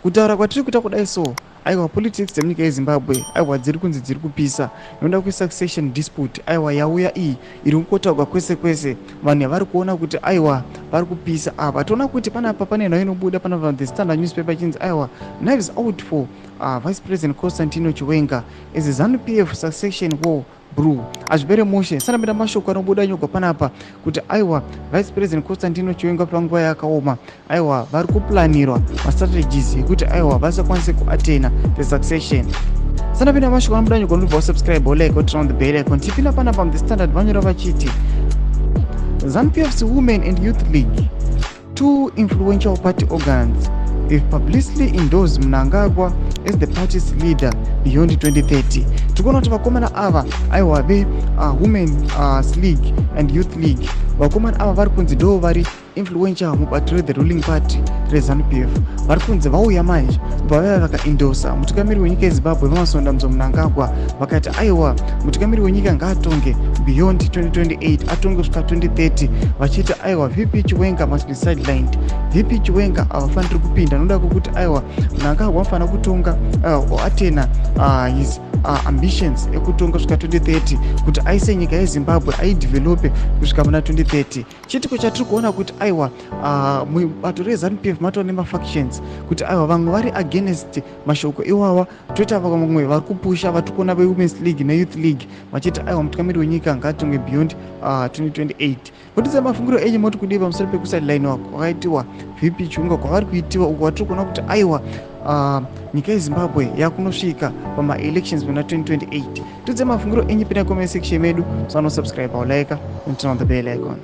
Kutaura kwatiri kuita kudai so, aiwa politics dzemunyika yeZimbabwe aiwa dziri kunzi dziri kupisa nokuda kwesuccession dispute aiwa yauya iyi iri kukotaurwa kwese kwese. Vanhu vari kuona kuti aiwa vari kupisa apa. Toona kuti panapa pane nhau inobuda panapa the Standard newspaper chinzi aiwa knives out for Vice President Constantino Chiwenga as a ZANU-PF succession war brew. Hazvipere mushe sanapinda mashoko anobuda nyogwa panapa kuti aiwa Vice President Constantino Chiwenga panguva yakaoma aiwa vari kuplanirwa mastrategies ekuti aiwa vasakwanise kuatena the succession. Sanapinda mashoko anobuda nyogwa unobva subscribe or like or turn on the bell icon. Tipinda panapa the Standard vanyora vachiti ZANU-PF's Women and Youth League, two influential party organs, they've publicly endorsed Mnangagwa as the party's leader beyond 2030. Tikuona kuti vakomana ava aiwa Women's League and Youth League, vakomana ava vari kunzi ndo vari influential mubato re the ruling party reZANU-PF. Vari kunzi vauya manje vauya vakaendosa mutungamiri wenyika yeZimbabwe vamasonda Mnangagwa vakati aiwa mutungamiri wenyika ngaatonge beyond 2028 atonge kusvika 2030 vachiti aiwa VP Chiwenga must be sidelined. VP Chiwenga havafaniri kupinda noda kwokuti aiwa Mnangagwa anofanira kutonga atena his ambitions ekutonga kusvika 2030 kuti aise nyika yeZimbabwe aidevelope kusvika muna 2030. Chitiko chatiri kuona kuti aiwa mubato reZANU-PF matova nemafactions kuti aiwa vamwe vari against mashoko iwawa, toita vamwe vari kupusha vatikona veWomen's League neYouth League vachiti aiwa mutungamiri wenyika ngaatonge beyond 2028. Kutidze mafungiro enyu moti kudii pamusoro pekusideline kwakaitiwa VP Chiwenga kwavari kuitiwa uko vatiri kuona kuti aiwa nyika yeZimbabwe yakunosvika pama-elections muna 2028. Tudze mafungiro enyu pina comment section medu, so subscribe or like and turn on the bell icon.